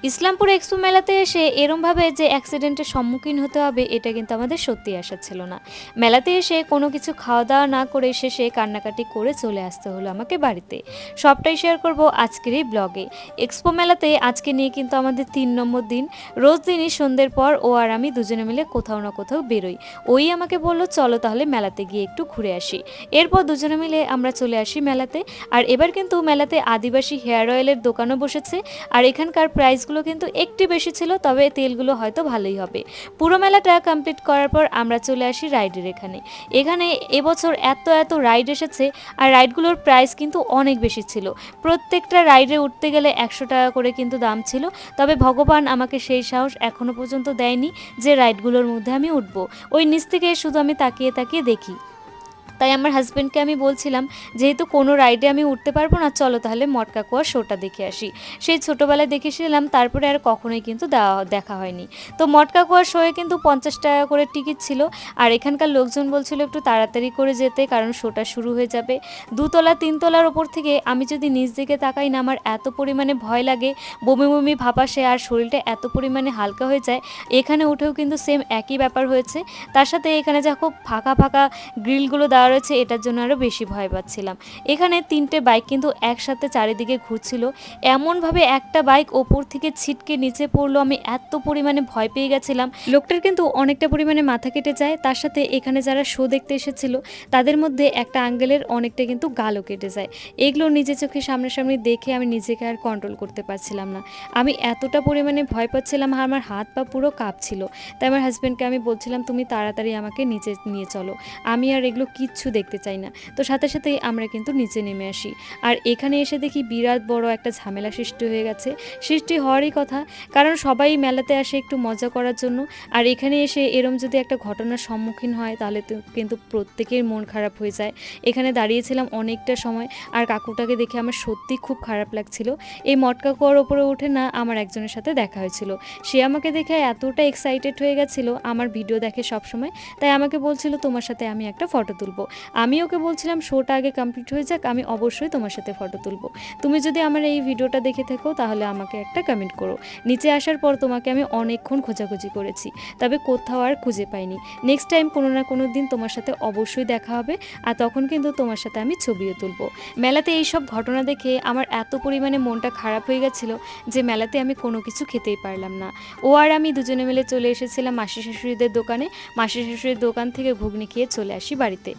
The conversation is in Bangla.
ইসলামপুর এক্সপো মেলাতে এসে এরমভাবে যে অ্যাক্সিডেন্টের সম্মুখীন হতে হবে এটা কিন্তু আমাদের সত্যিই আশা ছিল না। মেলাতে এসে কোনো কিছু খাওয়া দাওয়া না করে শেষে কান্নাকাটি করে চলে আসতে হলো আমাকে বাড়িতে। সবটাই শেয়ার করব আজকের এই ব্লগে। এক্সপো মেলাতে আজকে নিয়ে কিন্তু আমাদের ৩ নম্বর দিন। রোজ দিনই সন্ধ্যের পর ও আর আমি দুজনে মিলে কোথাও না কোথাও বেরোই। ওই আমাকে বলল চলো তাহলে মেলাতে গিয়ে একটু ঘুরে আসি। এরপর দুজনে মিলে আমরা চলে আসি মেলাতে। আর এবার কিন্তু মেলাতে আদিবাসী হেয়ার অয়েলের দোকানও বসেছে। আর এখানকার প্রাইসগুলো কিন্তু একটু বেশি ছিল, তবে তেলগুলো হয়তো ভালোই হবে। পুরো মেলাটা কমপ্লিট করার পর আমরা চলে আসি রাইডের এখানে। এখানে এবছর এত রাইড এসেছে, আর রাইডগুলোর প্রাইস কিন্তু অনেক বেশি ছিল। প্রত্যেকটা রাইডে উঠতে গেলে ১০০ টাকা করে কিন্তু দাম ছিল। তবে ভগবান আমাকে সেই সাহস এখনও পর্যন্ত দেয়নি যে রাইডগুলোর মধ্যে আমি উঠব। ওই নিচ থেকে শুধু আমি তাকিয়ে তাকিয়ে দেখি। তাই আমার হাজব্যান্ডকে আমি বলছিলাম, যেহেতু কোনো রাইডে আমি উঠতে পারবো না, চলো তাহলে মটকা কুয়া শোটা দেখে আসি। সেই ছোটোবেলায় দেখেছিলাম, তারপরে আর কখনোই কিন্তু দেখা হয়নি। তো মটকা কুয়া শোয়ে কিন্তু ৫০ টাকা করে টিকিট ছিল। আর এখানকার লোকজন বলছিল একটু তাড়াতাড়ি করে যেতে, কারণ শোটা শুরু হয়ে যাবে। ২ তলা ৩ তলার ওপর থেকে আমি যদি নিচ দিকে তাকাই না, আমার এত পরিমাণে ভয় লাগে, বমি বমি ভাব আসে, আর শরীরটা এত পরিমাণে হালকা হয়ে যায়। এখানে উঠেও কিন্তু সেম একই ব্যাপার হয়েছে। তার সাথে এখানে যা খুব ফাঁকা ফাঁকা গ্রিলগুলো দেওয়া রয়েছে, এটার জন্য আরও বেশি ভয় পাচ্ছিলাম। এখানে ৩টে বাইক কিন্তু একসাথে চারিদিকে ঘুরছিল। এমনভাবে একটা বাইক ওপর থেকে ছিটকে নিচে পড়লো, আমি এত পরিমাণে ভয় পেয়ে গেছিলাম। লোকটার কিন্তু অনেকটা পরিমাণে মাথা কেটে যায়। তার সাথে এখানে যারা শো দেখতে এসেছিল তাদের মধ্যে একটা আঙ্কেলের অনেকটা কিন্তু গালও কেটে যায়। এগুলো নিজে চোখে সামনাসামনি দেখে আমি নিজেকে আর কন্ট্রোল করতে পারছিলাম না। আমি এতটা পরিমাণে ভয় পাচ্ছিলাম, আর আমার হাত পা পুরো কাঁপছিল। তাই আমার হাজব্যান্ডকে আমি বলছিলাম, তুমি তাড়াতাড়ি আমাকে নিচে নিয়ে চলো, আমি আর এগুলো কিচ্ছু দেখতে চাই না। তো সাথে সাথেই আমরা কিন্তু নিচে নেমে আসি। আর এখানে এসে দেখি বিরাট বড় একটা ঝামেলা সৃষ্টি হয়ে গেছে। সৃষ্টি হওয়ারই কথা, কারণ সবাই মেলাতে আসে একটু মজা করার জন্য। আর এখানে এসে এরম যদি একটা ঘটনার সম্মুখীন হয়, তাহলে তো কিন্তু প্রত্যেকের মন খারাপ হয়ে যায়। এখানে দাঁড়িয়েছিলাম অনেকটা সময়, আর কাকুটাকে দেখে আমার সত্যি খুব খারাপ লাগছিল। এই মটকা কুয়ার ওপরে উঠে না আমার একজনের সাথে দেখা হয়েছিল। সে আমাকে দেখে এতটা এক্সাইটেড হয়ে গেছিল, আমার ভিডিও দেখে সবসময়, তাই আমাকে বলছিল তোমার সাথে আমি একটা ফটো তুলবো। আমি ওকে বলছিলাম শোটা আগে কমপ্লিট হয়ে যাক, আমি অবশ্যই তোমার সাথে ফটো তুলবো। তুমি যদি আমার এই ভিডিওটা দেখে থাকো তাহলে আমাকে একটা কমেন্ট করো। নিচে আসার পর তোমাকে আমি অনেকক্ষণ খোঁজাখুঁজি করেছি, তবে কোথাও আর খুঁজে পাইনি। নেক্সট টাইম কোনো না কোনো দিন তোমার সাথে অবশ্যই দেখা হবে, আর তখন কিন্তু তোমার সাথে আমি ছবিও তুলবো। মেলাতে এইসব ঘটনা দেখে আমার এত পরিমাণে মনটা খারাপ হয়ে গেছিলো যে মেলাতে আমি কোনো কিছু খেতেই পারলাম না। ও আর আমি দুজনে মিলে চলে এসেছিলাম মাসি শাশুড়িদের দোকানে। মাসি শাশুড়ির দোকান থেকে ঘুগনি খেয়ে চলে আসি বাড়িতে।